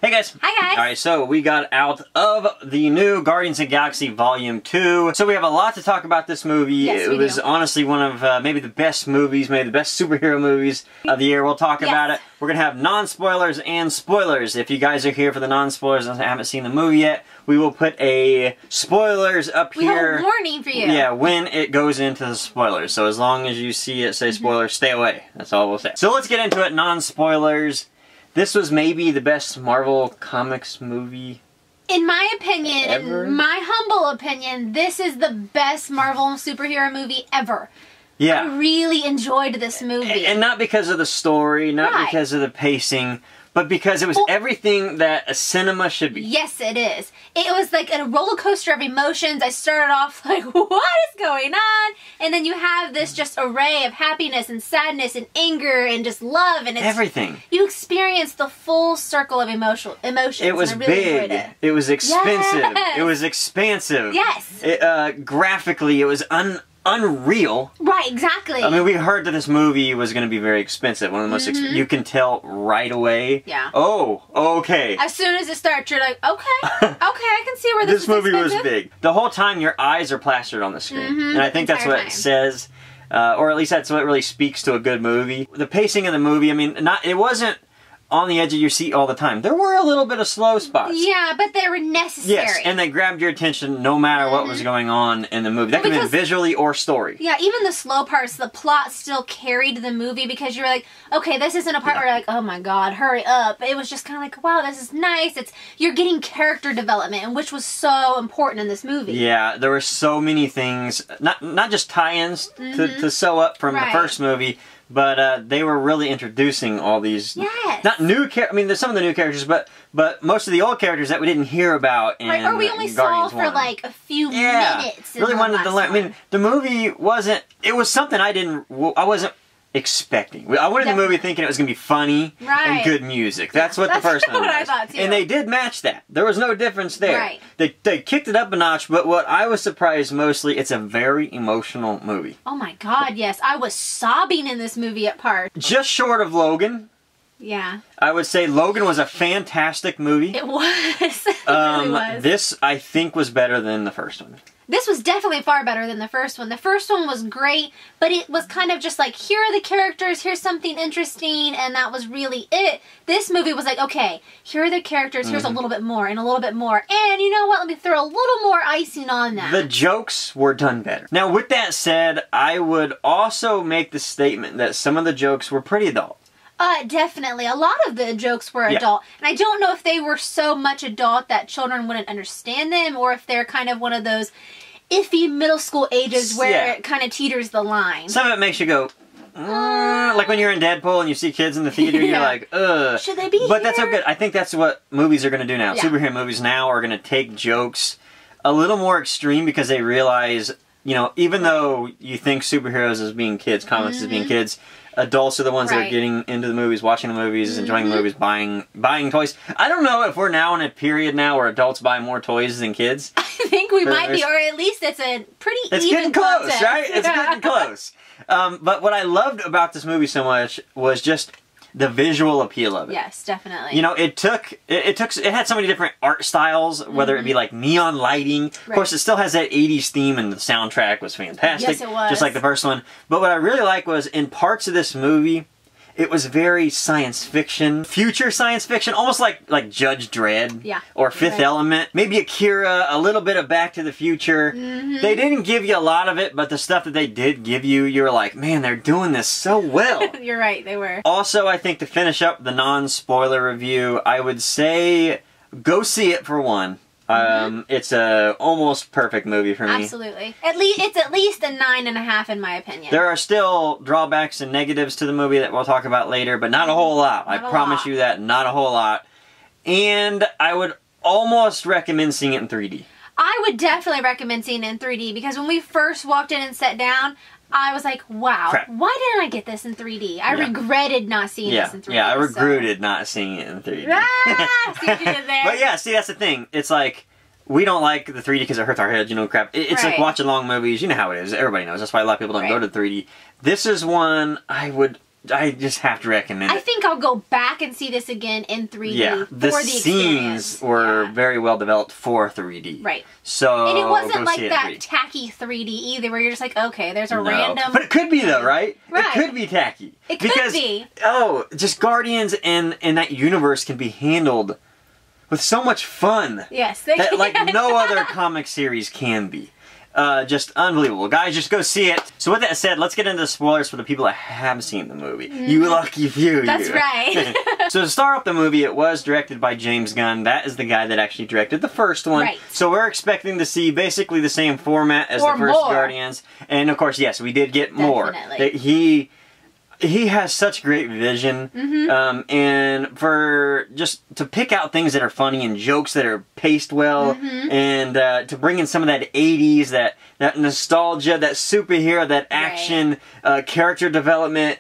Hey guys! Hi guys! Alright, so we got out of the new Guardians of the Galaxy Volume 2. So we have a lot to talk about this movie. Yes, it was honestly one of maybe the best movies, maybe the best superhero movies of the year. We'll talk about it. We're going to have non-spoilers and spoilers. If you guys are here for the non-spoilers and haven't seen the movie yet, we will put a spoilers up here. We have a warning for you. Yeah, when it goes into the spoilers. So as long as you see it say spoilers, stay away. That's all we'll say. So let's get into it, non-spoilers. This was maybe the best Marvel Comics movie. In my opinion, ever? in my humble opinion, this is the best Marvel superhero movie ever. Yeah. I really enjoyed this movie. And not because of the story, not because of the pacing, but because it was everything that a cinema should be. Yes, it is. It was like a roller coaster of emotions. I started off like, what is going on? And then you have this just array of happiness and sadness and anger and just love and it's, everything. You experience the full circle of emotions. It was and I really big. enjoyed it. It was expensive. Yes. It was expansive. Yes. Graphically, it was unreal. Right, exactly. I mean, we heard that this movie was going to be very expensive. One of the most you can tell right away. Yeah. Oh, okay. As soon as it starts, you're like, okay, I can see where this movie expensive. was big. The whole time, your eyes are plastered on the screen. And I think that's what it says, or at least that's what really speaks to a good movie. The pacing of the movie, I mean, it wasn't on the edge of your seat all the time. There were a little bit of slow spots. Yeah, but they were necessary. Yes, and they grabbed your attention no matter what was going on in the movie. That could have been visually or story. Yeah, even the slow parts, the plot still carried the movie because you were like, okay, this isn't a part where you're like, oh my god, hurry up. It was just kind of like, wow, this is nice. You're getting character development, and which was so important in this movie. Yeah, there were so many things, not just tie-ins to sew up from the first movie, but they were really introducing all these, not new characters, I mean, there's some of the new characters, but most of the old characters that we didn't hear about in or we only Guardians saw for 1. like a few minutes. Really wanted to learn. I mean, the movie wasn't, it was something I wasn't expecting. I went in the movie thinking it was going to be funny and good music. That's what the first one was. I thought too. And they did match that. There was no difference there. Right. They kicked it up a notch, but what I was surprised mostly, it's a very emotional movie. Oh my god, yes. I was sobbing in this movie at parts. Just short of Logan. Yeah. I would say Logan was a fantastic movie. It was. It really was. This, I think, was better than the first one. This was definitely far better than the first one. The first one was great, but it was kind of just like, here are the characters, here's something interesting, and that was really it. This movie was like, okay, here are the characters, here's a little bit more, and a little bit more, and you know what, let me throw a little more icing on that. The jokes were done better. Now, with that said, I would also make the statement that some of the jokes were pretty adult. Definitely. A lot of the jokes were adult. And I don't know if they were so much adult that children wouldn't understand them, or if they're kind of one of those iffy middle school ages where it kind of teeters the line. Some of it makes you go, like when you're in Deadpool and you see kids in the theater, you're like, ugh. Should they be But that's so good. I think that's what movies are going to do now. Superhero movies now are going to take jokes a little more extreme because they realize, you know, even though you think superheroes as being kids, comics as being kids, adults are the ones that are getting into the movies, watching the movies, enjoying the movies, buying toys. I don't know if we're now in a period now where adults buy more toys than kids. I think we might be, or at least it's a pretty it's even getting close, contest. right? It's getting close. But what I loved about this movie so much was just the visual appeal of it. Yes, definitely. You know, it had so many different art styles, whether it be like neon lighting. Of course, it still has that 80s theme, and the soundtrack was fantastic. Yes, it was. Just like the first one. But what I really liked was, in parts of this movie, it was very science fiction, future science fiction, almost like Judge Dredd or Fifth Element, maybe Akira, a little bit of Back to the Future. They didn't give you a lot of it, but the stuff that they did give you, you were like, man, they're doing this so well. You're right, they were. Also, I think to finish up the non-spoiler review, I would say go see it for one. It's a almost perfect movie for me. Absolutely. It's at least a 9.5 in my opinion. There are still drawbacks and negatives to the movie that we'll talk about later, but not a whole lot. I promise you that, not a whole lot. And I would almost recommend seeing it in 3D. I would definitely recommend seeing it in 3D because when we first walked in and sat down, I was like, wow, why didn't I get this in 3D? I regretted not seeing this in 3D. Yeah, I regretted not seeing it in 3D. Ah, see what you did there. But yeah, see, that's the thing. It's like, we don't like the 3D because it hurts our heads, you know, crap. It's like watching long movies. You know how it is. Everybody knows. That's why a lot of people don't go to 3D. This is one I would I just have to recommend it. I think I'll go back and see this again in 3D. Yeah, the scenes were very well developed for 3D. Right. So and it wasn't like that tacky 3D either, where you're just like, okay, there's a random. But it could be though, right? Right. It could be tacky. It could be. Oh, just Guardians and that universe can be handled with so much fun. Yes, they that can. like no other comic series can be. Just unbelievable. Guys, just go see it. So with that said, let's get into the spoilers for the people that haven't seen the movie. You lucky few. That's right. So to start off the movie, it was directed by James Gunn. That is the guy that actually directed the first one. Right. So we're expecting to see basically the same format as the first Guardians. And of course, yes, we did get more. He has such great vision, and for just to pick out things that are funny and jokes that are paced well, and to bring in some of that 80s, that nostalgia, that superhero, that action, character development.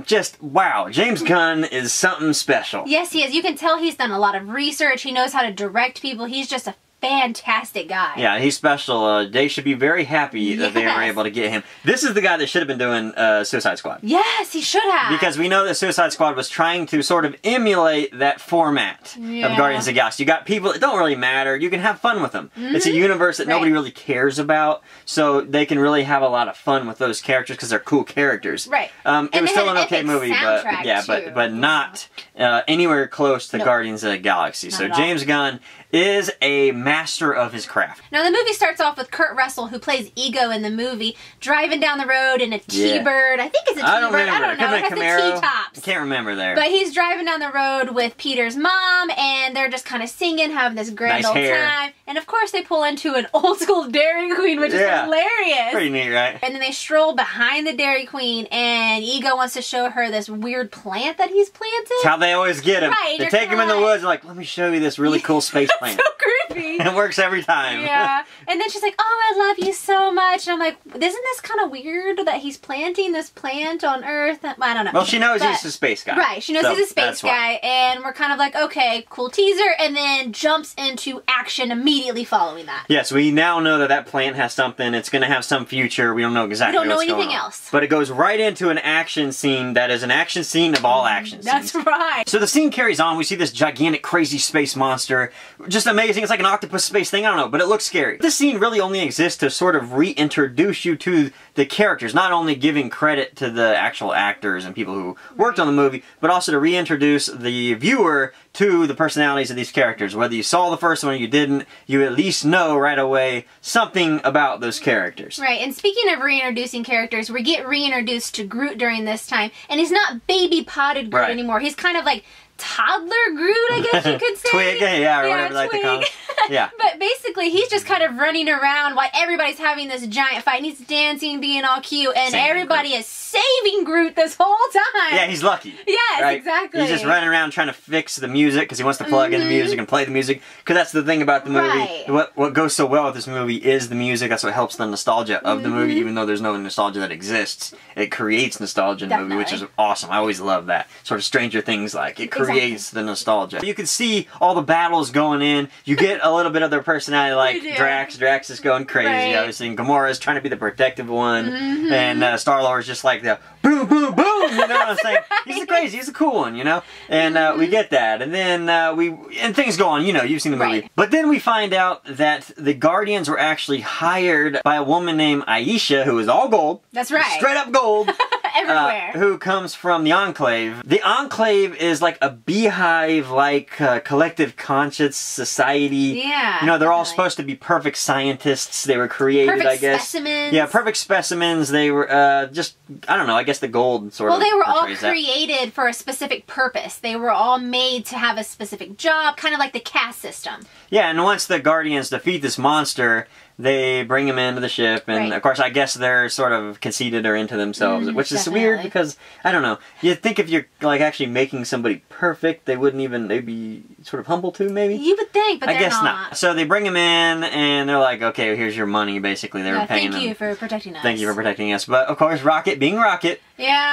Just wow, James Gunn is something special. Yes, he is. You can tell he's done a lot of research. He knows how to direct people. He's just a fantastic guy. Yeah, he's special. They should be very happy that they were able to get him. This is the guy that should have been doing Suicide Squad. Yes, he should have. Because we know that Suicide Squad was trying to sort of emulate that format of Guardians of the Galaxy. You got people that don't really matter. You can have fun with them. It's a universe that nobody really cares about, so they can really have a lot of fun with those characters because they're cool characters. Right. It was still an okay movie, but not anywhere close to Guardians of the Galaxy. So James Gunn is a master of his craft. Now the movie starts off with Kurt Russell, who plays Ego in the movie, driving down the road in a T-Bird. I think it's a T-Bird. I don't know. It has the T-tops. I can't remember there. But he's driving down the road with Peter's mom, and they're just kind of singing, having this grand old time. And of course they pull into an old school Dairy Queen, which is hilarious. Pretty neat, right? And then they stroll behind the Dairy Queen, and Ego wants to show her this weird plant that he's planted. That's how they always get him. Right, they take him in the woods and like, let me show you this really cool space plant. So creepy. It works every time. Yeah. And then she's like, oh, I love you so much. And I'm like, isn't this kind of weird that he's planting this plant on Earth? I don't know. Well, she knows he's a space guy. Right. She knows he's a space guy. And we're kind of like, okay, cool teaser. And then jumps into action immediately following that. Yes, we now know that plant has something. It's going to have some future. We don't know exactly what's going on. We don't know anything else. But it goes right into an action scene that is an action scene of all action scenes. That's right. So the scene carries on. We see this gigantic, crazy space monster. Just amazing. It's like an octopus space thing. I don't know, but it looks scary. This scene really only exists to sort of reintroduce you to the characters, not only giving credit to the actual actors and people who worked on the movie, but also to reintroduce the viewer to the personalities of these characters. Whether you saw the first one or you didn't, you at least know right away something about those characters. Right, and speaking of reintroducing characters, we get reintroduced to Groot during this time, and he's not baby potted Groot anymore. He's kind of like toddler Groot, I guess you could say. Twig, or whatever like they call him. Yeah. But basically, he's just kind of running around while everybody's having this giant fight. And he's dancing, being all cute, and everybody is saving Groot this whole time. Yeah, he's lucky. Yes, exactly. He's just running around trying to fix the music because he wants to plug in the music and play the music. Because that's the thing about the movie. Right. What goes so well with this movie is the music. That's what helps the nostalgia of the movie, even though there's no nostalgia that exists. It creates nostalgia in the movie, which is awesome. I always love that. Sort of Stranger Things like. It creates the nostalgia. You can see all the battles going in. You get a little bit of their personality, like Drax. Drax is going crazy, obviously. And Gamora's trying to be the protective one. And Star-Lord's just like the boom, boom, boom. You know what I'm saying? He's crazy. He's a cool one, you know? And we get that. And then and things go on. You know, you've seen the movie. But then we find out that the Guardians were actually hired by a woman named Aisha, who is all gold. That's right. Straight up gold. Everywhere. Who comes from the Enclave. The Enclave is like a beehive-like collective conscious society. Yeah. You know, they're all supposed to be perfect scientists. They were created, I guess. Specimens. Yeah, perfect specimens. They were just, I don't know, I guess the gold sort of. Well, they were all created for a specific purpose. They were all made to have a specific job, kind of like the caste system. Yeah, and once the Guardians defeat this monster, they bring him into the ship, and of course, I guess they're sort of conceited or into themselves, which is weird because, I don't know, you'd think if you're, like, actually making somebody perfect, they wouldn't even, they'd be sort of humble too, maybe? You would think, but I guess not. So they bring him in, and they're like, okay, here's your money, basically. They were paying thank you for protecting us. Thank you for protecting us. But, of course, Rocket, being Rocket,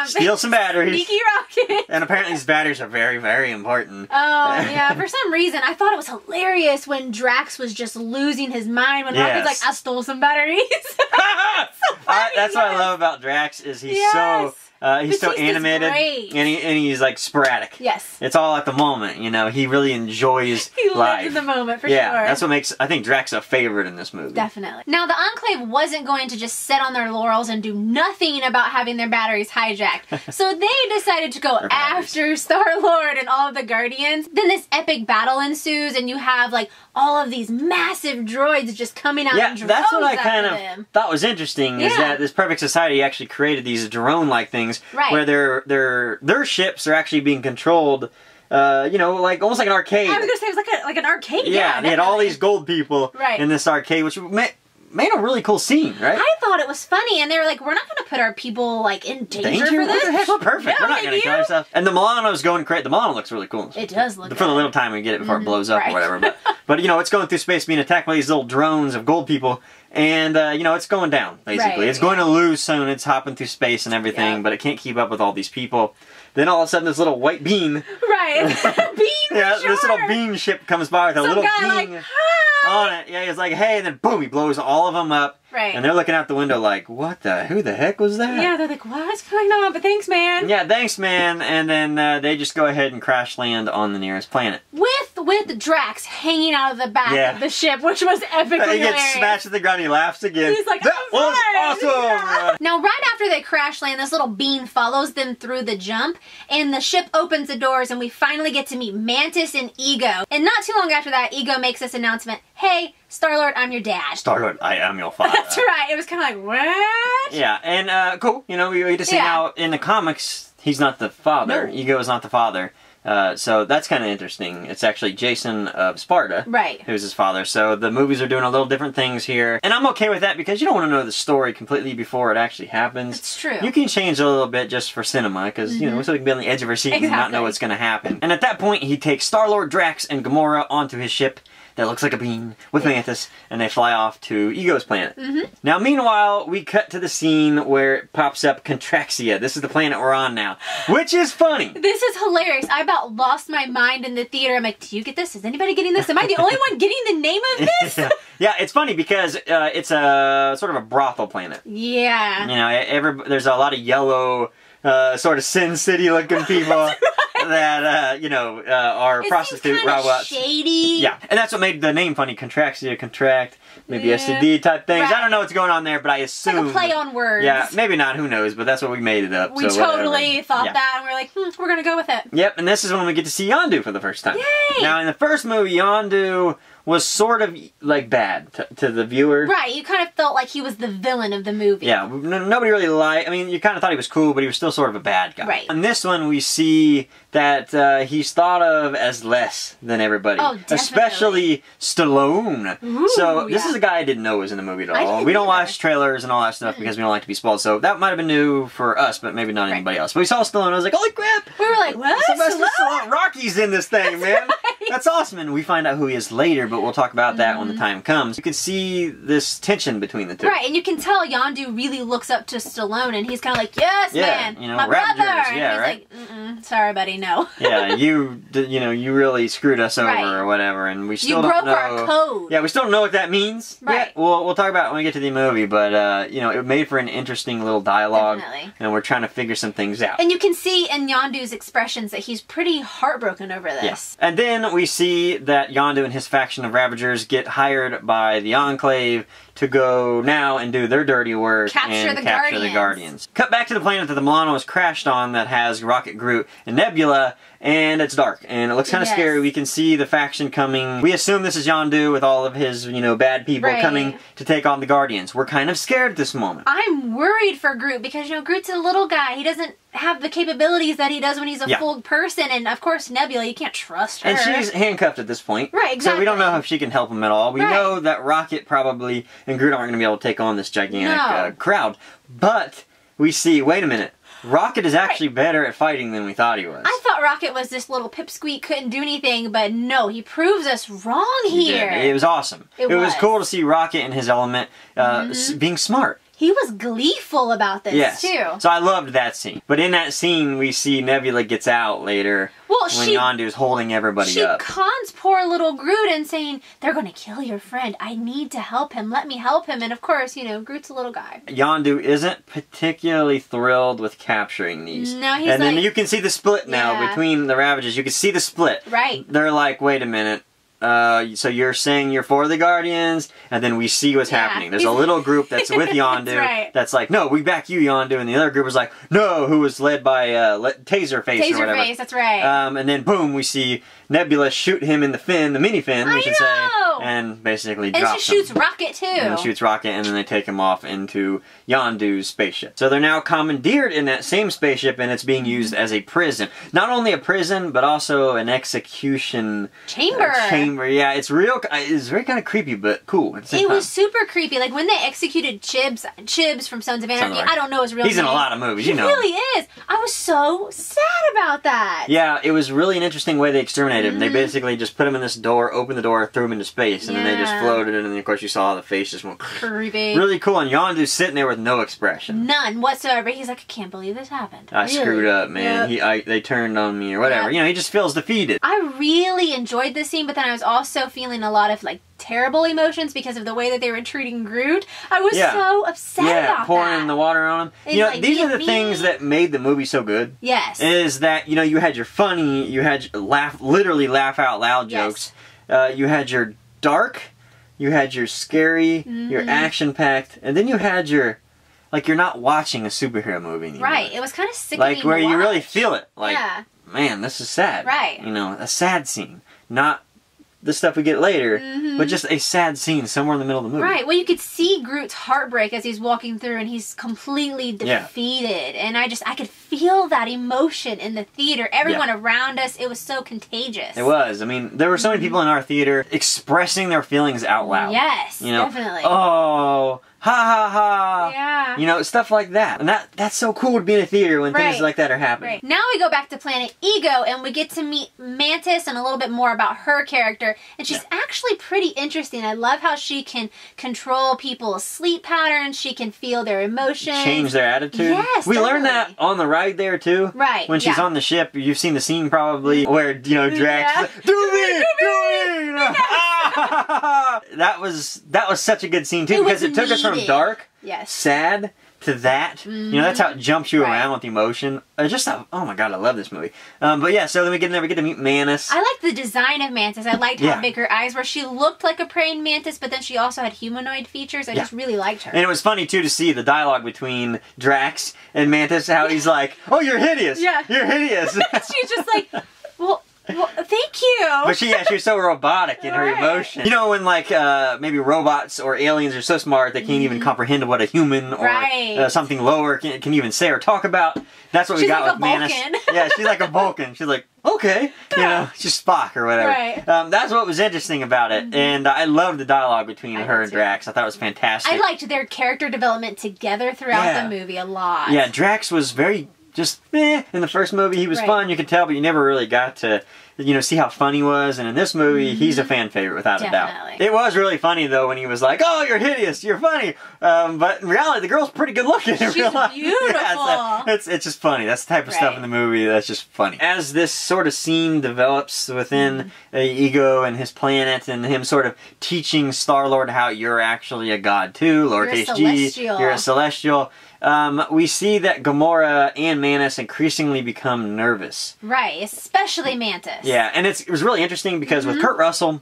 steals some batteries. Sneaky Rocket. And apparently these batteries are very, very important. Oh, yeah. For some reason, I thought it was hilarious when Drax was just losing his mind when Rocket's like, I stole some batteries. So funny, that's what I love about Drax is he's He's so animated, and he's like sporadic. Yes. It's all at the moment, you know. He really enjoys life. Lives in the moment, for sure. Yeah, that's what makes, I think, Drax a favorite in this movie. Definitely. Now, the Enclave wasn't going to just sit on their laurels and do nothing about having their batteries hijacked. So they decided to go after Star-Lord and all of the Guardians. Then this epic battle ensues, and you have, like, all of these massive droids just coming out in droves. That's what I kind of thought was interesting, is that this perfect society actually created these drone-like things where their ships are actually being controlled, you know, like almost like an arcade. I was gonna say it was like an arcade. Yeah, they had all these gold people in this arcade, which made a really cool scene, right? I thought it was funny, and they were like, we're not going to put our people, like, in danger for this. What the heck? We're perfect. We're not going to kill ourselves. And the Milano's going crazy. The Milano looks really cool. It does look For the little time we get it before it blows up or whatever. But, you know, it's going through space being attacked by these little drones of gold people. And, you know, it's going down, basically. It's going to lose soon. It's hopping through space and everything, but it can't keep up with all these people. Then all of a sudden, this little white bean. Bean, this little bean ship comes by with a little bean on it. Yeah, he's like, hey, and then boom, he blows all of them up. And they're looking out the window like, who the heck was that? Yeah, they're like, what's going on? But thanks, man. Yeah, thanks, man. And then they just go ahead and crash land on the nearest planet. With Drax hanging out of the back of the ship, which was epically hilarious. He gets smashed to the ground, he laughs again. He's like, that was awesome! Now, right after they crash land, this little bean follows them through the jump, and the ship opens the doors, and we finally get to meet Mantis and Ego. And not too long after that, Ego makes this announcement, hey, Star-Lord, I'm your dad. Star-Lord, I am your father. That's right. It was kind of like, what? Yeah, and cool. You know, we get to see now in the comics, he's not the father. Ego is not the father. So that's kind of interesting. It's actually Jason of Sparta, who's his father. So the movies are doing a little different things here. And I'm okay with that because you don't want to know the story completely before it actually happens. It's true. You can change a little bit just for cinema because, you know, so we can be on the edge of our seat and not know what's going to happen. And at that point, he takes Star-Lord, Drax, and Gamora onto his ship that looks like a bean with Mantis, and they fly off to Ego's planet. Now, meanwhile, we cut to the scene where it pops up Contraxia. This is the planet we're on now, which is funny. This is hilarious. I about lost my mind in the theater. I'm like, do you get this? Is anybody getting this? Am I the only one getting the name of this? Yeah, it's funny because it's a sort of a brothel planet. Yeah. You know, there's a lot of yellow, sort of Sin City looking people. That, you know, are prostitute robots. Shady. Yeah, and that's what made the name funny. Contraxia, contract, maybe STD type things. I don't know what's going on there, but I assume. It's like a play on words. Yeah, maybe not, who knows, but that's what we made it up. We totally thought that, and we were like, we're going to go with it. Yep, and this is when we get to see Yondu for the first time. Yay! Now, in the first movie, Yondu was sort of, like, bad to the viewer. Right, you kind of felt like he was the villain of the movie. Yeah, nobody really liked, I mean, you kind of thought he was cool, but he was still sort of a bad guy. Right. In this one, we see that he's thought of as less than everybody. Oh, definitely. Especially Stallone. Ooh, so, this is a guy I didn't know was in the movie at all. We don't watch trailers and all that stuff because we don't like to be spoiled, so that might have been new for us, but maybe not anybody else. But we saw Stallone, and I was like, holy crap! We were like, what? Stallone? Rocky's in this thing, man! That's awesome, and we find out who he is later, but we'll talk about that when the time comes. You can see this tension between the two. Right, and you can tell Yondu really looks up to Stallone, and he's kind of like, yes, man, you know, my brother! Yeah, and he's like, sorry, buddy, no. Yeah, you know, you really screwed us over or whatever, and we still don't know. You broke our code. Yeah, we still don't know what that means. Right. Yeah, we'll talk about it when we get to the movie, but, you know, it made for an interesting little dialogue. Definitely. And we're trying to figure some things out. And you can see in Yondu's expressions that he's pretty heartbroken over this. Yes. And then we see that Yondu and his faction of Ravagers get hired by the Enclave to go now and do their dirty work and capture the Guardians. Cut back to the planet that the Milano has crashed on that has Rocket, Groot, and Nebula, and it's dark, and it looks kind of scary. We can see the faction coming. We assume this is Yondu with all of his, you know, bad people coming to take on the Guardians. We're kind of scared at this moment. I'm worried for Groot because, you know, Groot's a little guy. He doesn't have the capabilities that he does when he's a full person, and of course Nebula, you can't trust her. And she's handcuffed at this point. Right, exactly. So we don't know if she can help him at all. We know that Rocket probably and Groot aren't going to be able to take on this gigantic crowd. But we see, wait a minute, Rocket is actually better at fighting than we thought he was. I thought Rocket was this little pipsqueak, couldn't do anything, but no, he proves us wrong here. It was awesome. It was cool to see Rocket in his element, being smart. He was gleeful about this, too. So I loved that scene. But in that scene, we see Nebula gets out later when Yondu's holding everybody up. She cons poor little Groot and saying, they're going to kill your friend. I need to help him. Let me help him. And of course, you know, Groot's a little guy. Yondu isn't particularly thrilled with capturing these. No, he's And then you can see the split now between the Ravagers. You can see the split. Right. They're like, wait a minute. So you're saying you're for the Guardians, and then we see what's happening. There's a little group that's with Yondu that's like, no, we back you, Yondu, and the other group was like, no, who was led by Taserface or whatever. Taserface, that's right. And then boom, we see Nebula shoot him in the fin, the mini fin, we should say, and basically drops him. And she shoots Rocket too. And shoots Rocket, and then they take him off into Yondu's spaceship. So they're now commandeered in that same spaceship, and it's being used as a prison. Not only a prison, but also an execution chamber. Yeah, it's real. It's very kind of creepy, but cool. It was super creepy. Like when they executed Chibs from Sons of Anarchy. I don't know his real name. He's in a lot of movies, you know. He really is. I was so sad about that. Yeah, it was really an interesting way they exterminated him. They basically just put him in this door, opened the door, threw him into space, and then they just floated, and then of course you saw the face just went creepy. Really cool. And Yondu's sitting there with no expression, none whatsoever. He's like, I can't believe this happened. I screwed up, man. They turned on me or whatever. You know, he just feels defeated. I really enjoyed this scene, but then I was also feeling a lot of like terrible emotions because of the way that they were treating Groot. I was so upset about that. Pouring the water on him. And you know, like, these are the things that made the movie so good. Yes. Is that, you know, you had your funny, you had your literally laugh out loud jokes. You had your dark, you had your scary, your action packed, and then you had your, like, you're not watching a superhero movie anymore. Right. It was kind of sickening. Like where to watch. you really feel it. Like, man, this is sad. Right. You know, a sad scene. Not the stuff we get later, but just a sad scene somewhere in the middle of the movie. Right. Well, you could see Groot's heartbreak as he's walking through, and he's completely defeated. And I could feel that emotion in the theater. Everyone around us, it was so contagious. It was. I mean, there were so many people in our theater expressing their feelings out loud. Yes, you know, definitely. Oh, ha ha ha. Yeah. You know, stuff like that. And that's so cool to be in a theater when things like that are happening. Right. Now we go back to Planet Ego, and we get to meet Mantis and a little bit more about her character. And she's actually pretty interesting. I love how she can control people's sleep patterns. She can feel their emotions. Change their attitude. Yes, we learned that on the ride there, too. Right. When she's on the ship, you've seen the scene probably where, you know, Drax like, do me! You know? That was such a good scene, too, because it took us from dark, sad, to that. You know, that's how it jumps you around with emotion. Oh my god, I love this movie. But yeah, so then we get in there, we get to meet Mantis. I liked the design of Mantis. I liked how big her eyes were. She looked like a praying mantis, but then she also had humanoid features. I just really liked her. And it was funny, too, to see the dialogue between Drax and Mantis, how he's like, oh, you're hideous. Yeah. You're hideous. She's just like, well, thank you. But she was so robotic in her emotion. You know, when like maybe robots or aliens are so smart they can't even comprehend what a human or something lower can even say or talk about. That's what we got with Mantis. Yeah, she's like a Vulcan. She's like, okay, you know, she's Spock or whatever. Right. That's what was interesting about it, and I loved the dialogue between her and Drax. I thought it was fantastic. I liked their character development together throughout the movie a lot. Yeah, Drax was very just in the first movie. He was fun, you could tell, but you never really got to, you know, see how fun he was. And in this movie, he's a fan favorite without a doubt. It was really funny though when he was like, "Oh, you're hideous, you're funny," but in reality, the girl's pretty good looking. She's beautiful. Yeah, it's just funny. That's the type of stuff in the movie that's just funny. As this sort of scene develops within Ego and his planet, and him sort of teaching Star-Lord how you're actually a god too, lowercase g, you're a celestial. We see that Gamora and Mantis increasingly become nervous. Right, especially Mantis. Yeah, and it was really interesting because with Kurt Russell,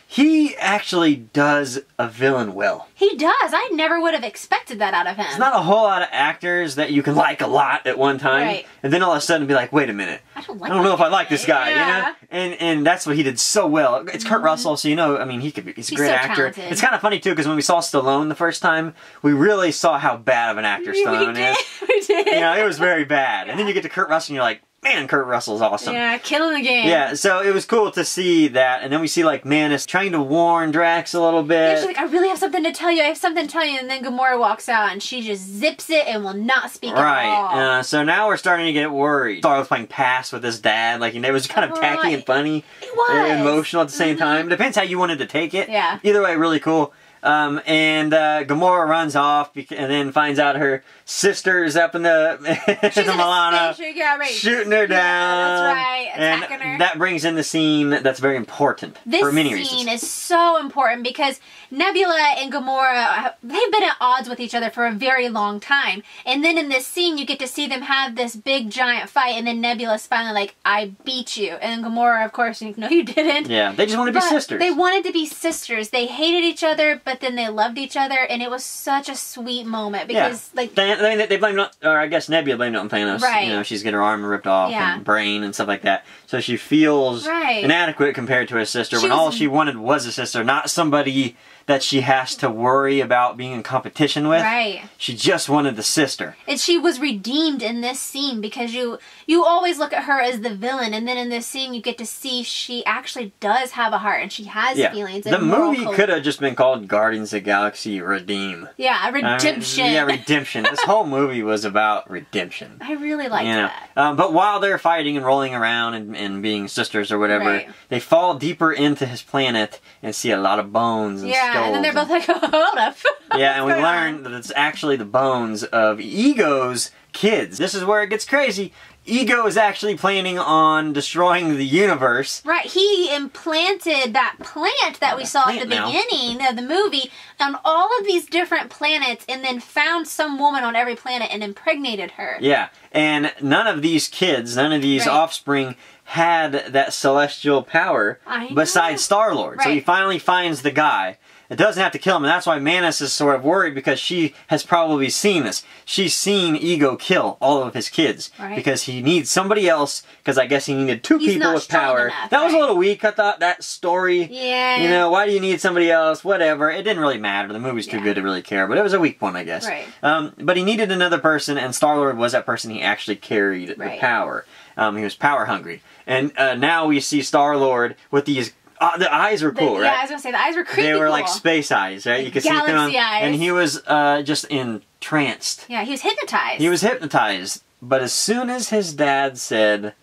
he actually does a villain well. He does. I never would have expected that out of him. There's not a whole lot of actors that you can like a lot at one time, and then all of a sudden be like, wait a minute, I don't know if I like this guy, you know? And that's what he did so well. It's Kurt Russell, so you know, I mean, he's a great actor. Talented. It's kind of funny too, because when we saw Stallone the first time, we really saw how bad of an actor Stallone is. We did. You know, it was very bad. And then you get to Kurt Russell and you're like, man, Kurt Russell's awesome. Yeah, killing the game. Yeah, so it was cool to see that. And then we see, like, Mantis trying to warn Drax a little bit. Yeah, she's like, I really have something to tell you. I have something to tell you. And then Gamora walks out and she just zips it and will not speak at all. Right. So now we're starting to get worried. Star was playing pass with his dad. Like, it was kind of tacky and funny. It was. And emotional at the same time. Depends how you wanted to take it. Yeah. Either way, really cool. And Gamora runs off and then finds out her sister's up in the Milano, shooting her down. That's right, attacking her. That brings in the scene that's very important for many reasons. This scene is so important because Nebula and Gamora, they've been at odds with each other for a very long time. And then in this scene, you get to see them have this big giant fight, and then Nebula's finally like, I beat you. And then Gamora, of course, no, you didn't. Yeah, they just wanted to be sisters. They wanted to be sisters. They hated each other, but then they loved each other, and it was such a sweet moment because, like, they blamed it, or I guess Nebula blamed it on Thanos. Right. You know, she's got her arm ripped off and brain and stuff like that. So she feels inadequate compared to her sister when all she wanted was a sister, not somebody that she has to worry about being in competition with. Right. She just wanted the sister. And she was redeemed in this scene because you always look at her as the villain, and then in this scene you get to see she actually does have a heart and she has feelings. And the movie could have just been called Guardians of the Galaxy Redeem. Yeah, redemption. I mean, redemption. This whole movie was about redemption. I really liked that. But while they're fighting and rolling around and being sisters or whatever, they fall deeper into his planet and see a lot of bones and skulls. And then they're both like, hold up. Yeah, and we learn that it's actually the bones of Ego's kids. This is where it gets crazy. Ego is actually planning on destroying the universe. Right, he implanted that plant that we saw at the beginning of the movie on all of these different planets and then found some woman on every planet and impregnated her. Yeah, and none of these kids, none of these offspring had that celestial power besides Star-Lord. So he finally finds the guy. It doesn't have to kill him, and that's why Manus is sort of worried because she has probably seen this. She's seen Ego kill all of his kids because he needs somebody else, because I guess he needed two people with power. That was a little weak, I thought, that story. Yeah. You know, why do you need somebody else? Whatever. It didn't really matter. The movie's too good to really care, but it was a weak one, I guess. Right. But he needed another person, and Star-Lord was that person. He actually carried the power. He was power hungry. And now we see Star-Lord with these... the eyes were cool, right? Yeah, I was going to say, the eyes were creepy. They were like space eyes, right? You could see through them. Eyes. And he was just entranced. Yeah, he was hypnotized. He was hypnotized. But as soon as his dad said,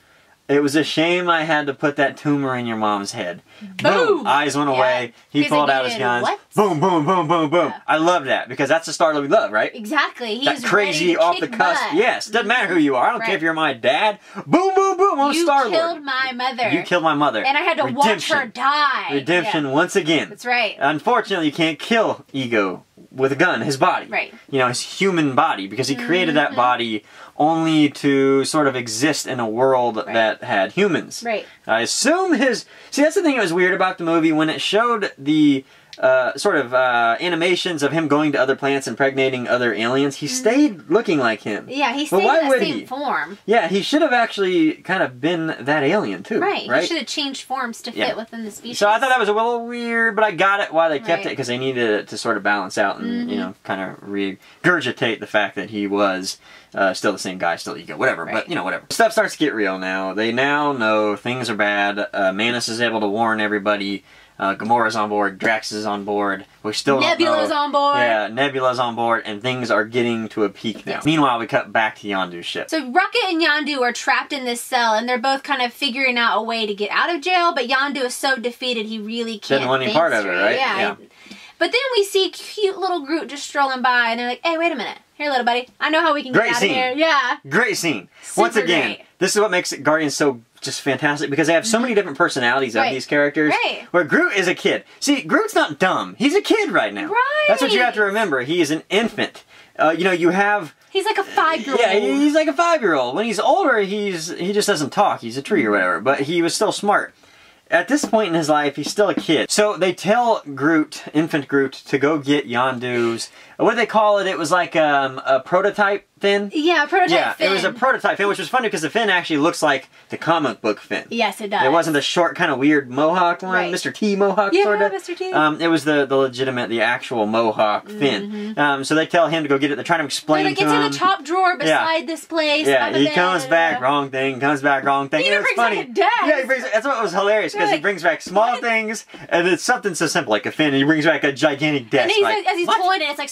it was a shame I had to put that tumor in your mom's head. Boom! Eyes went away. He pulled out his guns. What? Boom, boom, boom, boom, boom. Yeah. I love that because that's the Star-Lord we love, right? Exactly. He's that crazy off the cusp. Butt. Yes, doesn't matter who you are. I don't care if you're my dad. Boom, boom, boom. I'm Star-Lord. You killed my mother. You killed my mother. And I had to watch her die. Redemption once again. That's right. Unfortunately, you can't kill Ego with a gun, his body. Right. You know, his human body, because he created that body only to sort of exist in a world that had humans. Right. I assume his... See, that's the thing that was weird about the movie. When it showed the sort of animations of him going to other planets and impregnating other aliens, he stayed looking like him. Yeah, he stayed in that same form. Yeah, he should have actually kind of been that alien too. Right, he should have changed forms to fit within the species. So I thought that was a little weird, but I got it why they kept it, because they needed it to sort of balance out and, you know, kind of regurgitate the fact that he was still the same guy, still Ego, whatever. But, you know, whatever. Stuff starts to get real now. They now know things are bad. Manus is able to warn everybody. Gamora's on board, Drax is on board, we still don't know. Nebula's on board. Yeah, Nebula's on board, and things are getting to a peak now. Meanwhile, we cut back to Yondu's ship. So Rocket and Yondu are trapped in this cell, and they're both kind of figuring out a way to get out of jail, but Yondu is so defeated he really can't Didn't want any part of it, right? Yeah. But then we see cute little Groot just strolling by, and they're like, hey, wait a minute. Here, little buddy. I know how we can get out of here. Yeah. Great scene. Super Once again, this is what makes Guardians so just fantastic, because they have so many different personalities of these characters. Right. Where Groot is a kid. See, Groot's not dumb. He's a kid right now. Right. That's what you have to remember. He is an infant. You know, you have... He's like a 5-year-old. Yeah, he's like a 5-year-old. When he's older, he just doesn't talk. He's a tree or whatever. But he was still smart. At this point in his life, he's still a kid. So they tell Groot, infant Groot, to go get Yondu's... What do they call it? It was like a prototype fin? Yeah, prototype fin. Yeah, it was a prototype fin, which was funny because the fin actually looks like the comic book fin. Yes, it does. It wasn't the short, kind of weird mohawk one, Mr. T mohawk, sort of. Yeah, Mr. T. It was the legitimate, the actual mohawk fin. So they tell him to go get it. They're trying to explain to him. It's in the top drawer beside this place. Yeah, he comes back, wrong thing, comes back, wrong thing. He even brings back a desk. Yeah, he brings, that's what was hilarious, because he brings back small things, and it's something so simple, like a fin, and he brings back a gigantic desk. And he's like, as he's pointing, it's like,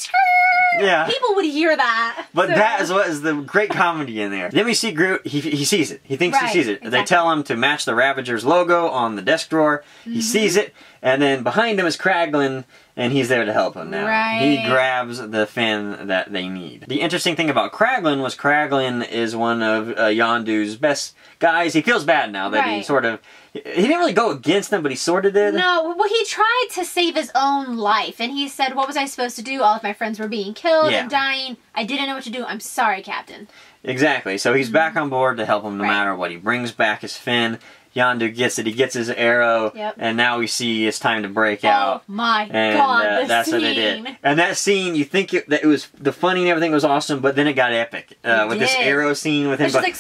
yeah. People would hear that. But that is what is the great comedy in there. Then we see Groot, he sees it. He thinks he sees it. Exactly. They tell him to match the Ravagers logo on the desk drawer. He sees it, and then behind him is Kraglin, and he's there to help him now. Right. He grabs the fin that they need. The interesting thing about Kraglin was Kraglin is one of Yondu's best guys. He feels bad now that he sort of... He didn't really go against them, but he sort of did. No, well, he tried to save his own life, and he said, what was I supposed to do? All of my friends were being killed and dying. I didn't know what to do. I'm sorry, Captain. Exactly. So he's back on board to help him no matter what. He brings back his fin. Yondu gets it. He gets his arrow. Yep. And now we see it's time to break out. Oh my God, that's scene. what they did. And that scene, you think that it was the funny and everything was awesome, but then it got epic with this arrow scene with him. It's like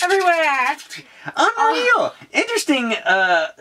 everywhere. Unreal. Interesting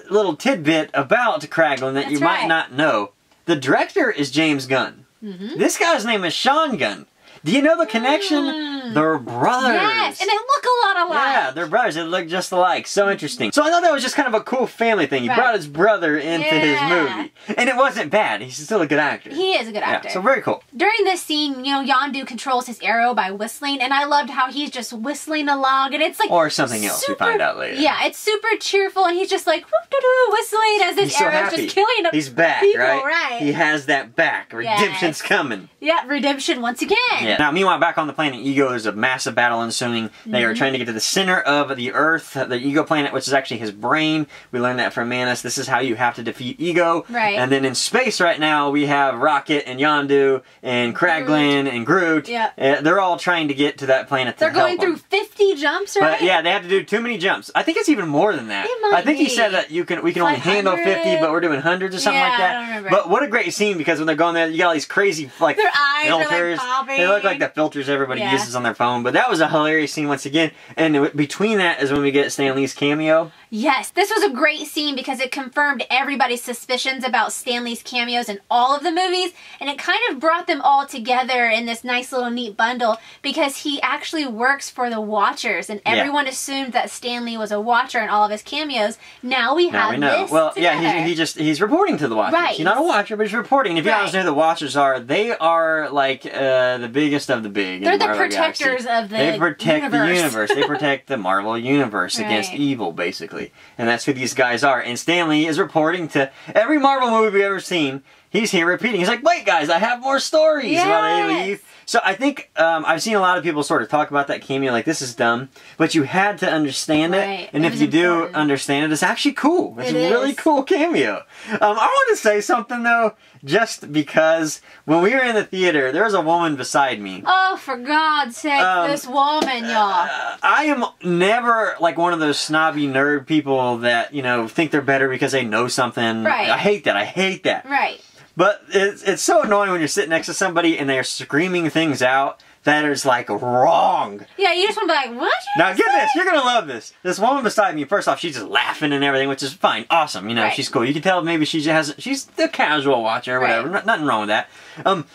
little tidbit about Kraglin that you might not know. The director is James Gunn. This guy's name is Sean Gunn. Do you know the connection? They're brothers. Yes, and they look a lot alike. Yeah, they're brothers. They look just alike. So interesting. So I thought that was just kind of a cool family thing. He brought his brother into his movie. And it wasn't bad. He's still a good actor. He is a good actor. Yeah, so very cool. During this scene, you know, Yondu controls his arrow by whistling, and I loved how he's just whistling along, and it's like... Or something else we find out later. Yeah, it's super cheerful, and he's just like, whoop-doo-doo, whistling as this arrow's just killing He's back, people, right? He has that back. Redemption's coming. Yeah, redemption once again. Yeah. Now, meanwhile, back on the planet Ego, there's a massive battle ensuing. They are trying to get to the center of the Earth, the Ego planet, which is actually his brain. We learned that from Manus. This is how you have to defeat Ego. Right. And then in space right now, we have Rocket and Yondu and Kraglin and Groot. Yeah. They're all trying to get to that planet to They're going through 50 jumps, right? But yeah, they have to do too many jumps. I think it's even more than that. It might I think be. he said that we can only handle 50, but we're doing hundreds or something like that. I don't remember. But what a great scene, because when they're going there, you got all these crazy like their eyes filters. are like popping. They look like the filters everybody uses on their phone. But that was a hilarious scene once again. And between that is when we get Stan Lee's cameo. Yes, this was a great scene because it confirmed everybody's suspicions about Stan Lee's cameos in all of the movies, and it kind of brought them all together in this nice little neat bundle because he actually works for the Watchers, and everyone assumed that Stan Lee was a Watcher in all of his cameos. Now we have this Well, together. yeah, he's reporting to the Watchers. Right. He's not a Watcher, but he's reporting. And if you don't know who the Watchers are, they are like the biggest of the big. They're in the Marvel protectors Galaxy. of the They protect the universe. They protect the Marvel universe Right. against evil, basically. And that's who these guys are. And Stan Lee is reporting to every Marvel movie we've ever seen. He's here repeating. He's like, wait, guys, I have more stories while they leave. So I think I've seen a lot of people sort of talk about that cameo like, this is dumb. But you had to understand it. And if you do understand it, it's actually cool. It's a really cool cameo. I want to say something, though, just because when we were in the theater, there was a woman beside me. Oh, for God's sake, this woman, y'all. I am never like one of those snobby nerd people that, you know, think they're better because they know something. Right. I hate that. I hate that. Right. But it's so annoying when you're sitting next to somebody and they're screaming things out that is like wrong. Yeah, you just want to be like, what? Now get this, you're gonna love this. This woman beside me, first off, she's just laughing and everything, which is fine, awesome. You know, she's cool. You can tell maybe she's the casual watcher or whatever. Nothing wrong with that.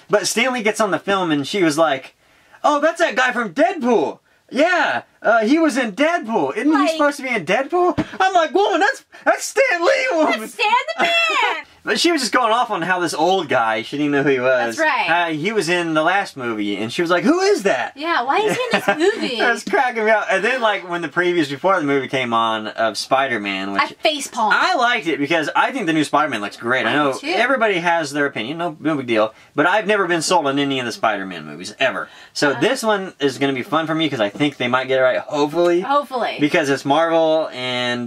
But Stanley gets on the film and she was like, "Oh, that's that guy from Deadpool. Yeah, he was in Deadpool. Isn't he supposed to be in Deadpool?" I'm like, woman, that's Stan Lee, woman. That's Stan the Man. But she was just going off on how this old guy, she didn't know who he was. That's right. He was in the last movie, and she was like, who is that? Yeah, why is he in this movie? That's cracking me up. And then, like, when the previews before the movie came on of Spider-Man, which... I facepalmed. I liked it because I think the new Spider-Man looks great. I know everybody has their opinion, no big deal. But I've never been sold on any of the Spider-Man movies, ever. So this one is going to be fun for me because I think they might get it right, hopefully. Hopefully. Because it's Marvel and,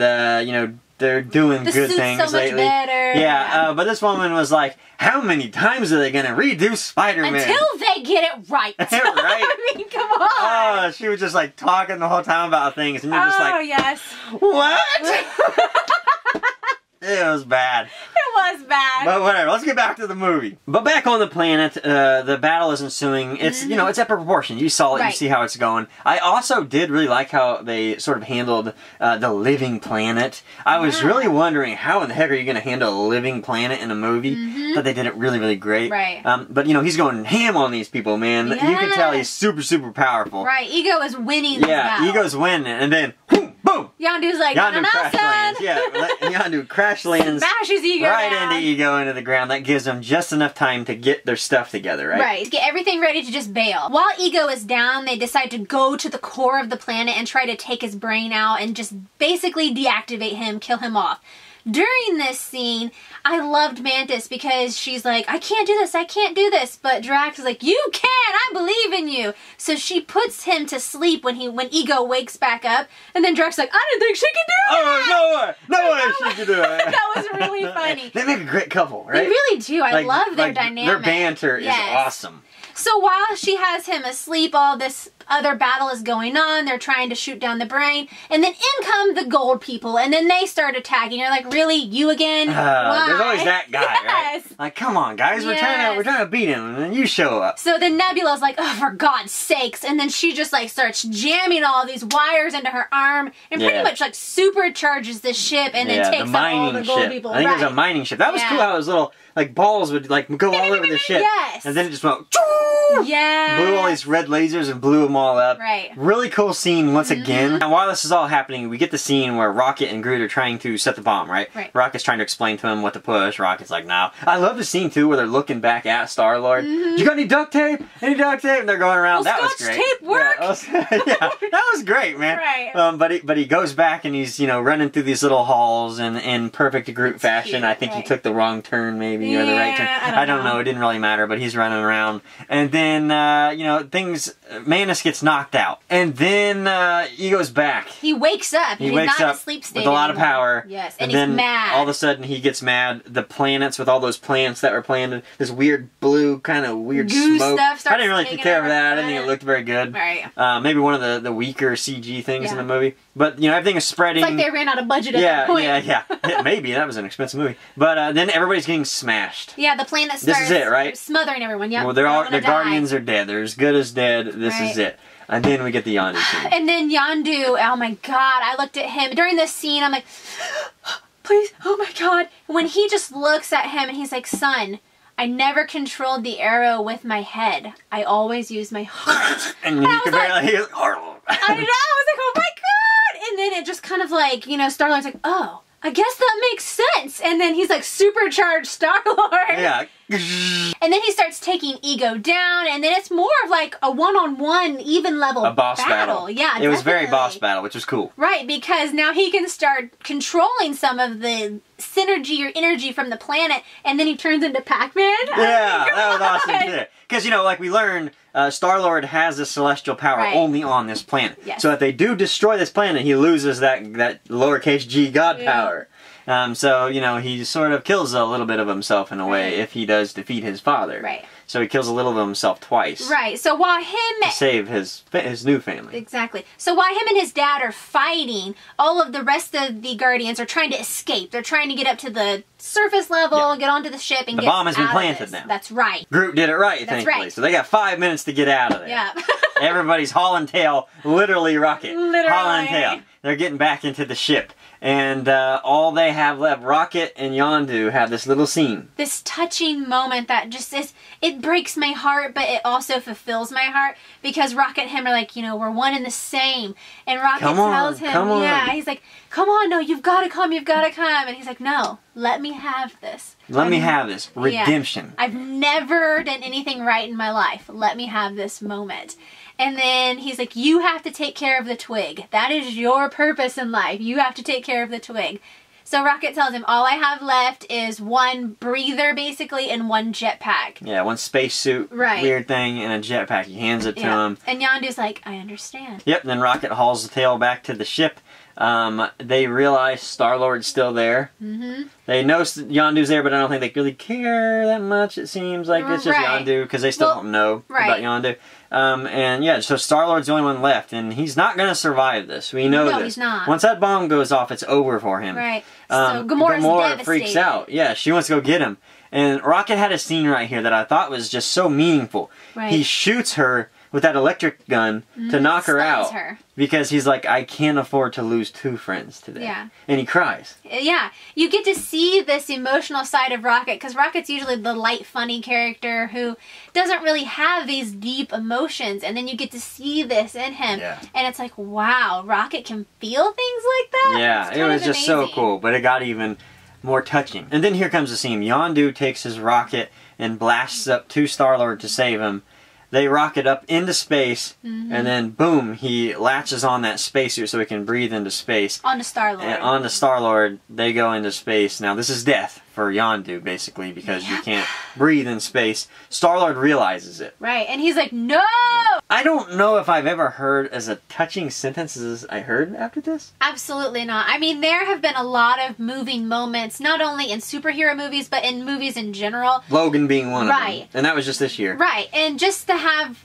you know, they're doing good things so much lately. Better. Yeah, but this woman was like, how many times are they going to redo Spider-Man? Until they get it right. Right? I mean, come on. Oh, she was just like talking the whole time about things, and you're just like, yes. What? It was bad. It was bad. But whatever, let's get back to the movie. But back on the planet, the battle is ensuing. It's, you know, it's epic proportion. You saw it, you see how it's going. I also did really like how they sort of handled the living planet. I was really wondering, how in the heck are you going to handle a living planet in a movie? But they did it really, really great. Right. But, you know, he's going ham on these people, man. You can tell he's super, super powerful. Right, Ego is winning this battle. Ego's winning, and then, boom, boom! Yondu's like, Yondu crash lands. Yeah, Yondu crash lands smashes Ego right down. into Ego into the ground. That gives them just enough time to get their stuff together, right? Right, get everything ready to just bail. While Ego is down, they decide to go to the core of the planet and try to take his brain out and just basically deactivate him, kill him off. during this scene, I loved Mantis because she's like, I can't do this, I can't do this. But Drax is like, you can, I believe in you. So she puts him to sleep when Ego wakes back up. And then Drax is like, I didn't think she could do that. Oh, no way she could do it. That was really funny. They make a great couple, right? They really do. I love their dynamic. Their banter is awesome. So while she has him asleep, all this other battle is going on. They're trying to shoot down the brain. And then in come the gold people. And then they start attacking. You're like, really? You again? Why? There's always that guy, right? Like, come on, guys. We're trying to beat him. And then you show up. So then Nebula's like, oh, for God's sakes. And then she just like starts jamming all these wires into her arm. And pretty much like supercharges the ship. And then takes out all the gold people. I think it was a mining ship. That was cool how his little like balls would like go all over the ship. Yes. And then it just went... Yeah. Blew all these red lasers and blew them all up. Right. Really cool scene once again. Now while this is all happening, we get the scene where Rocket and Groot are trying to set the bomb, right? Rocket's trying to explain to him what to push. Rocket's like, no. I love the scene too where they're looking back at Star-Lord. You got any duct tape? Any duct tape? And they're going around. That was great. Tape work? Yeah, that was great, man. Right. But he goes back and he's, you know, running through these little halls in perfect Groot fashion. Cute, I think he took the wrong turn maybe or the right turn. I don't know. It didn't really matter, but he's running around. And then, you know, Mantis gets knocked out. And then he goes back. He wakes up. He wakes up with a lot of power. Yes, and he's then mad. All of a sudden he gets mad. The planets with all those plants that were planted, this weird blue kind of weird goo smoke. Stuff I didn't really take care of that. I didn't think it looked very good. Right. Maybe one of the weaker CG things in the movie. But, you know, everything is spreading. It's like they ran out of budget at that point. Yeah. Maybe. That was an expensive movie. But then everybody's getting smashed. Yeah, the planet starts this is it, right? smothering everyone. Yep. Well, the Guardians are dead. They're as good as dead. This is it. And then we get the Yondu scene. And then Yondu, oh my God, I looked at him. During this scene, I'm like, please, oh my God. When he just looks at him and he's like, son, I never controlled the arrow with my head. I always use my heart. and you could barely hear. I know. I was like, oh my God. And then it just kind of like, you know, Star-Lord's like, oh, I guess that makes sense. And then he's like supercharged Star-Lord. Yeah. And then he starts taking Ego down, and then it's more of like a one-on-one, even level boss battle. Yeah, it was very boss battle, which was cool. Right, because now he can start controlling some of the synergy or energy from the planet, and then he turns into Pac-Man. Yeah, that was awesome too. Because, you know, like we learned, Star-Lord has the celestial power only on this planet. Yes. So if they do destroy this planet, he loses that lowercase g god power. So, you know, he sort of kills a little bit of himself in a way if he does defeat his father. Right. So he kills a little of himself twice. Right. So while him... to save his new family. Exactly. So while him and his dad are fighting, all of the rest of the Guardians are trying to escape. They're trying to get up to the surface level, get onto the ship, and get out of this. The bomb has been planted now. That's right. Groot did it right, thankfully. So they got 5 minutes to get out of there. Yeah. Everybody's hauling tail, literally Rocket. Literally. Hauling tail. They're getting back into the ship. And all they have left, Rocket and Yondu have this little scene. This touching moment that just is, it breaks my heart, but it also fulfills my heart. Because Rocket and him are like, you know, we're one and the same. And Rocket tells him, he's like, come on, no, you've got to come, you've got to come. And he's like, no, let me have this. Let me have this. Redemption. I've never done anything right in my life. Let me have this moment. And then he's like, you have to take care of the twig. That is your purpose in life. You have to take care of the twig. So Rocket tells him, all I have left is one breather, basically, and one jetpack. Yeah, one spacesuit weird thing and a jetpack. He hands it to him. And Yondu's like, I understand. Yep, and then Rocket hauls the tail back to the ship. They realize Star-Lord's still there. They know Yondu's there, but I don't think they really care that much, it seems like. It's just Yondu, because they still don't know about Yondu. And yeah, so Star-Lord's the only one left, and he's not going to survive this. We know this. No, he's not. Once that bomb goes off, it's over for him. Right. So Gamora freaks out. Yeah, she wants to go get him. And Rocket had a scene right here that I thought was just so meaningful. He shoots her with that electric gun to knock her out. Because he's like, I can't afford to lose 2 friends today. Yeah. And he cries. Yeah. You get to see this emotional side of Rocket, because Rocket's usually the light, funny character who doesn't really have these deep emotions. And then you get to see this in him. Yeah. And it's like, wow, Rocket can feel things like that? Yeah, it was just so cool. But it got even more touching. And then here comes the scene. Yondu takes his rocket and blasts up to Star-Lord to save him. they rocket up into space, and then boom, he latches on that spacesuit so he can breathe into space. On the Star-Lord. And on the Star-Lord, they go into space. Now, this is death for Yondu, basically, because you can't breathe in space. Star-Lord realizes it. Right, and he's like, no! I don't know if I've ever heard as a touching sentence as I heard after this. Absolutely not. I mean, there have been a lot of moving moments, not only in superhero movies, but in movies in general. Logan being one of them. Right. And that was just this year. Right, and just to have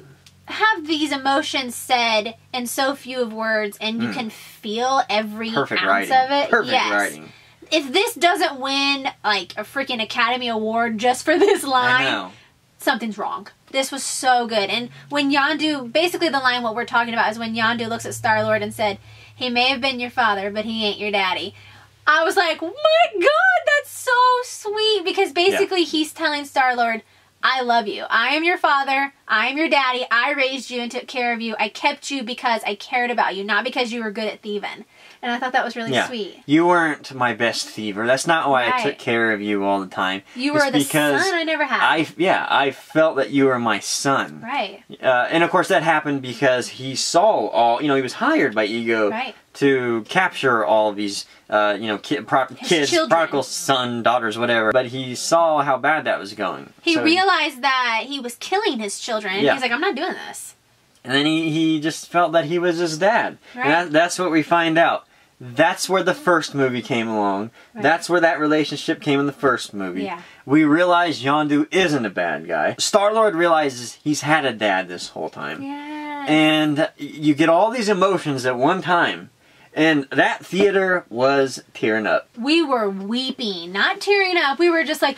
these emotions said in so few of words, and you can feel every ounce writing. of it. Perfect writing. If this doesn't win, like, a freaking Academy Award just for this line, something's wrong. This was so good. And when Yondu, basically the line what we're talking about is when Yondu looks at Star-Lord and said, he may have been your father, but he ain't your daddy. I was like, my God, that's so sweet. Because basically he's telling Star-Lord, I love you. I am your father. I am your daddy. I raised you and took care of you. I kept you because I cared about you, not because you were good at thieving. And I thought that was really sweet. You weren't my best thiever. That's not why I took care of you all the time. You were the son I never had. I felt that you were my son. Right. And of course that happened because he saw all, he was hired by Ego to capture all of these, kids, prodigal son, daughters, whatever. But he saw how bad that was going. He realized that he was killing his children. And he's like, I'm not doing this. And then he just felt that he was his dad. Right. And that's what we find out. That's where the first movie came along. Right. That's where that relationship came in the first movie. Yeah. We realize Yondu isn't a bad guy. Star-Lord realizes he's had a dad this whole time. Yes. And you get all these emotions at one time. And that theater was tearing up. We were weeping, not tearing up. We were just like,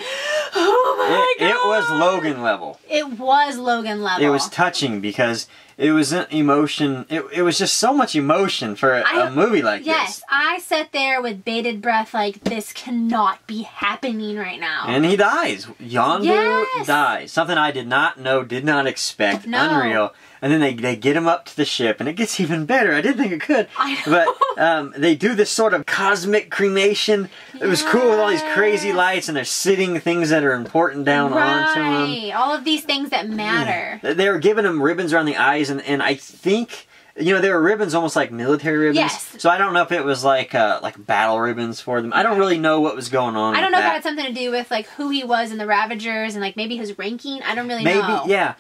oh my God. It was Logan level. It was Logan level. It was touching because it was an emotion. It was just so much emotion for a movie like this. Yes, I sat there with bated breath like, this cannot be happening right now. And he dies. Yondu dies. Something I did not know, did not expect. No. Unreal. And then they get him up to the ship, and it gets even better. I didn't think it could. I know. But they do this sort of cosmic cremation. It was cool with all these crazy lights, and they're sitting things that are important down onto them. Right. All of these things that matter. They were giving him ribbons around the eyes, and I think... they were ribbons almost like military ribbons. Yes. So I don't know if it was like battle ribbons for them. I don't really know what was going on. I don't know if it had something to do with like who he was in the Ravagers and like maybe his ranking. I don't really know. Maybe, yeah.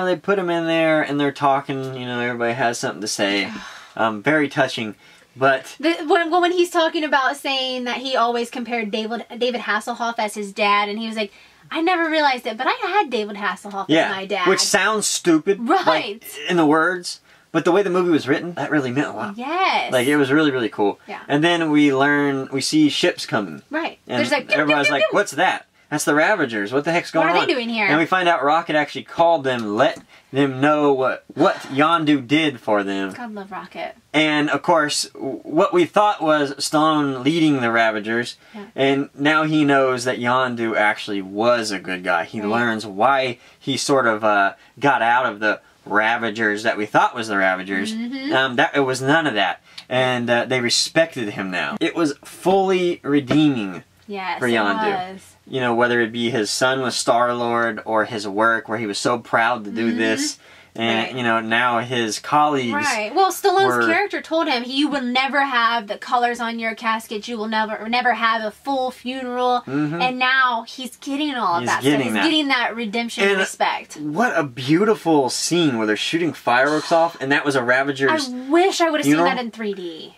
They put him in there and they're talking. Everybody has something to say. Very touching. But when he's talking about saying that he always compared David Hasselhoff as his dad, and he was like, I never realized it, but I had David Hasselhoff as my dad. Which sounds stupid, right? In the words, but the way the movie was written, that really meant a lot. Yes. Like, it was really, really cool. Yeah. And then we see ships coming. Right. And there's like, everybody's like, what's that? That's the Ravagers. What the heck's going on? What are they doing here? And we find out Rocket actually called them, let them know what Yondu did for them. God love Rocket. And, of course, what we thought was Stallone leading the Ravagers, and now he knows that Yondu actually was a good guy. He learns why he sort of got out of the Ravagers that we thought was the Ravagers. It was none of that. And they respected him now. It was fully redeeming for Yondu. Whether it be his son with Star-Lord or his work where he was so proud to do this. And, now his colleagues... Right. Well, Stallone's character told him, you will never have the colors on your casket. You will never have a full funeral. And now he's getting all of that stuff. He's getting that redemption and respect. What a beautiful scene where they're shooting fireworks off, and that was a Ravager's I wish I would have seen that in 3D.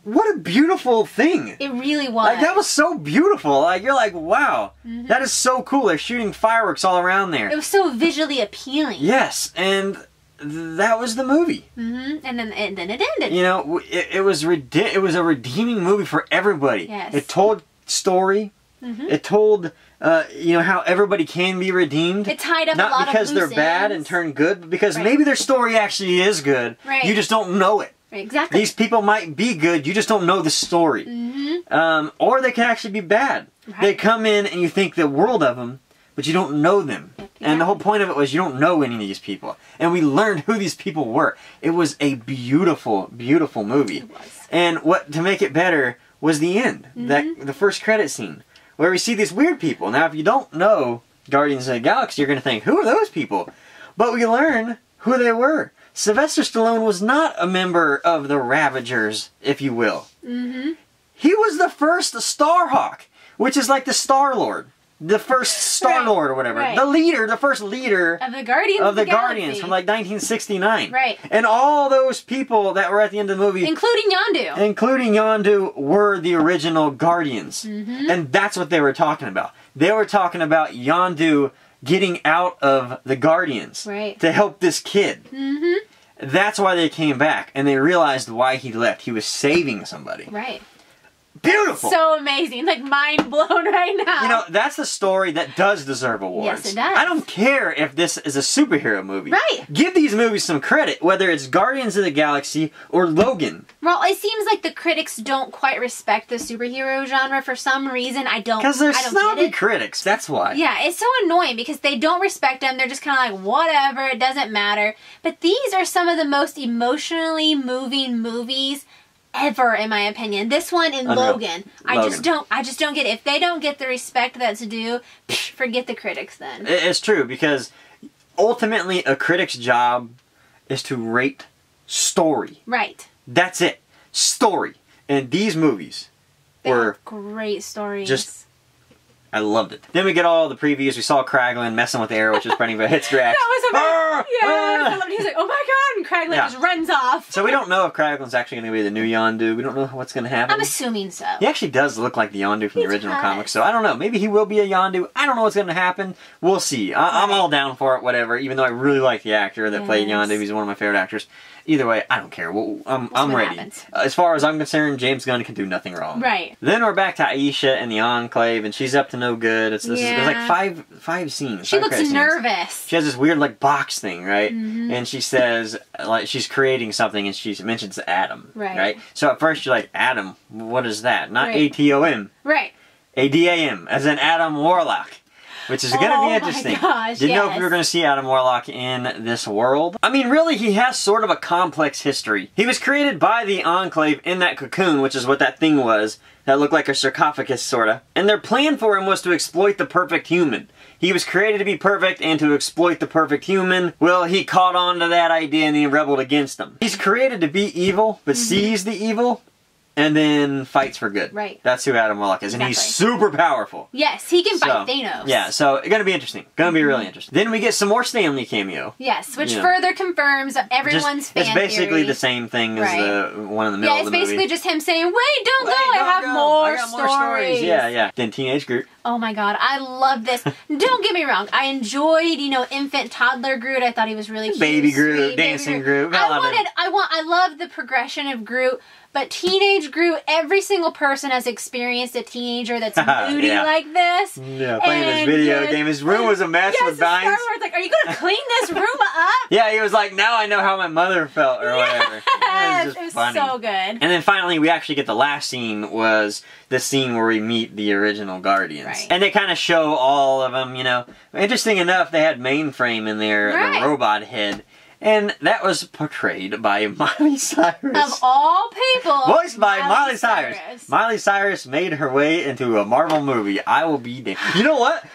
What a beautiful thing. It really was. Like, that was so beautiful. Like, you're like, wow, that is so cool. They're shooting fireworks all around there. It was so visually appealing. Yes, and that was the movie. And then it ended. It was a redeeming movie for everybody. Yes. It told story. It told, how everybody can be redeemed. It tied up a lot of Not because they're bad and turn good, but because maybe their story actually is good. Right. You just don't know it. Exactly. These people might be good, you just don't know the story. Or they can actually be bad. Right. They come in and you think the world of them, but you don't know them. And the whole point of it was you don't know any of these people. And we learned who these people were. It was a beautiful, beautiful movie. It was. And to make it better was the end. The first credit scene. Where we see these weird people. Now, if you don't know Guardians of the Galaxy, you're going to think, who are those people? But we learn who they were. Sylvester Stallone was not a member of the Ravagers, if you will. Mm-hmm. He was the first Starhawk, which is like the Star-Lord. The first Star-Lord or whatever. Right. The leader, the first leader of the Guardians from like 1969. Right. And all those people that were at the end of the movie, including Yondu, were the original Guardians. Mm-hmm. And that's what they were talking about. They were talking about Yondu getting out of the Guardians to help this kid. Mm-hmm. That's why they came back, and they realized why he left. He was saving somebody. Right. Beautiful. So amazing. Like, mind blown right now. You know, that's the story that does deserve awards. Yes, it does. I don't care if this is a superhero movie. Right. Give these movies some credit, whether it's Guardians of the Galaxy or Logan. Well, it seems like the critics don't quite respect the superhero genre for some reason. Because they're snobby critics, that's why. Yeah, it's so annoying because they don't respect them. They're just kind of like, whatever, it doesn't matter. But these are some of the most emotionally moving movies ever, in my opinion. This one and Logan. I just don't get it. If they don't get the respect that's due, forget the critics then. It's true, because ultimately a critic's job is to rate story. Right. That's it. Story. And these movies were great stories. Just, I loved it. Then we get all the previews. We saw Kraglin messing with the arrow, which was pretty but hits Drax. That was amazing. I loved it. He's like, oh my god, and Kraglin just runs off. So we don't know if Kraglin's actually going to be the new Yondu. We don't know what's going to happen. I'm assuming so. He actually does look like the Yondu from the original comics, so I don't know. Maybe he will be a Yondu. I don't know what's going to happen. We'll see. I'm all down for it, whatever, even though I really like the actor that played Yondu. He's one of my favorite actors. Either way, I don't care. I'm ready. As far as I'm concerned, James Gunn can do nothing wrong. Right. Then we're back to Aisha and the Enclave, and she's up to no good. There's like five scenes. She looks nervous. She has this weird like box thing, right? Mm-hmm. And she says like she's creating something, and she mentions Adam. Right. So at first you're like, Adam, what is that? Not ATOM. Right. ADAM, as in Adam Warlock. Which is going to be interesting. Didn't know if we were going to see Adam Warlock in this world. I mean, really, he has sort of a complex history. He was created by the Enclave in that cocoon, which is what that thing was, that looked like a sarcophagus, sort of. And their plan for him was to exploit the perfect human. He was created to be perfect and to exploit the perfect human. Well, he caught on to that idea and he rebelled against them. He's created to be evil, but sees the evil, and then fights for good. Right. That's who Adam Warlock is. And he's super powerful. Yes, he can fight Thanos. Yeah, so it's going to be interesting. Going to be really interesting. Then we get some more Stanley cameo. Yes, which further confirms everyone's fan It's basically the same thing as the one in the middle of the movie. Yeah, it's basically just him saying, wait, don't go, I have more stories. Yeah. Then Teenage Groot. Oh my god, I love this. Don't get me wrong, I enjoyed, infant toddler Groot. I thought he was really cute. Baby Groot, dancing Groot. I love the progression of Groot. But Teenage Groot, every single person has experienced a teenager that's moody like this. Yeah, playing this video game. His room was a mess with vines. Star-Lord's like, are you going to clean this room up? Yeah, he was like, now I know how my mother felt, or whatever. It was funny. So good. And then finally, we actually get the last scene, was the scene where we meet the original Guardians. Right. And they kind of show all of them, Interesting enough, they had Mainframe in there, the robot head. And that was portrayed by Miley Cyrus. Of all people. Voiced by Miley Cyrus. Miley Cyrus made her way into a Marvel movie. I will be damned. You know what?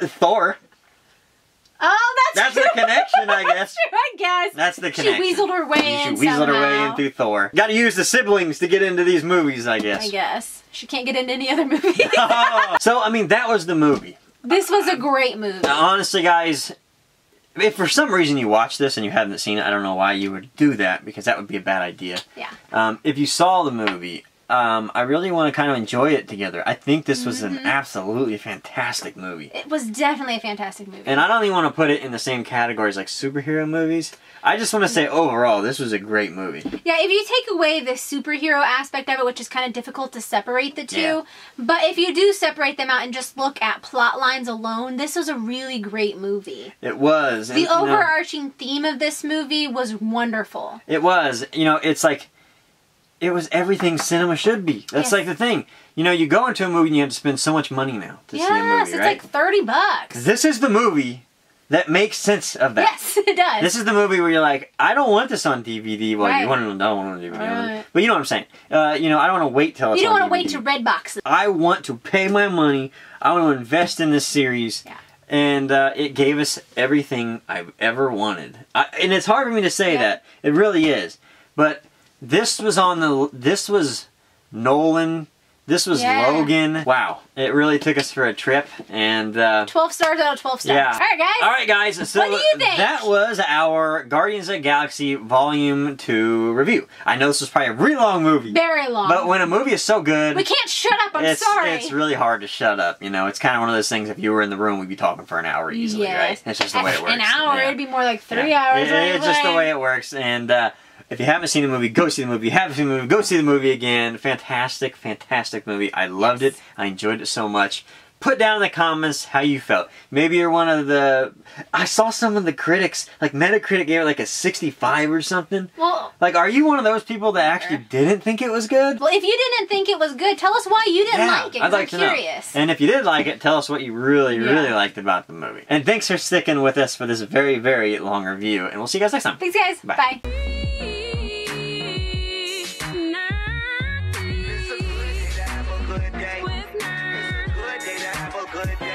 Thor. Oh, that's the connection, I guess. That's true, I guess. That's the connection. She weaseled her way in. She weaseled her way in through Thor. Got to use the siblings to get into these movies, I guess. I guess. She can't get into any other movie. So, I mean, that was the movie. This was a great movie. Honestly, guys, if for some reason you watch this and you haven't seen it, I don't know why you would do that, because that would be a bad idea. Yeah. If you saw the movie, I really want to kind of enjoy it together. I think this was an absolutely fantastic movie. It was definitely a fantastic movie. And I don't even want to put it in the same categories like superhero movies. I just want to say overall, this was a great movie. Yeah, if you take away the superhero aspect of it, which is kind of difficult to separate the two, but if you do separate them out and just look at plot lines alone, this was a really great movie. It was. The overarching theme of this movie was wonderful. It was. It's like, it was everything cinema should be. That's like the thing. You go into a movie and you have to spend so much money now to see a movie, right? Yes, it's like $30. This is the movie that makes sense of that. Yes, it does. This is the movie where you're like, I don't want this on DVD. Well, you don't want it on DVD. But you know what I'm saying. I don't want to wait till it's on DVD. You don't want to wait to Redbox it. I want to pay my money. I want to invest in this series. Yeah. And it gave us everything I've ever wanted. And it's hard for me to say that. It really is. But this was Nolan. This was Logan. Wow. It really took us for a trip. And 12 stars out of 12 stars. Yeah. Alright, guys. Alright, guys. So what do you think? That was our Guardians of the Galaxy Volume 2 review. I know this was probably a really long movie. Very long. But when a movie is so good... We can't shut up, I'm sorry. It's really hard to shut up, you know. It's kind of one of those things, if you were in the room, we'd be talking for an hour easily, right? That's just the way it works. An hour? It'd be more like 3 hours. It's just the way it works. And if you haven't seen the movie, go see the movie. If you haven't seen the movie, go see the movie again. Fantastic, fantastic movie. I loved it. I enjoyed it so much. Put down in the comments how you felt. Maybe you're one of the... I saw some of the critics, like Metacritic gave it like a 65 or something. Well... Like, are you one of those people that actually didn't think it was good? Well, if you didn't think it was good, tell us why you didn't like it. I'd like I'm to curious. know. And if you did like it, tell us what you really, really liked about the movie. And thanks for sticking with us for this very, very long review. And we'll see you guys next time. Thanks, guys. Bye. Bye. Good day.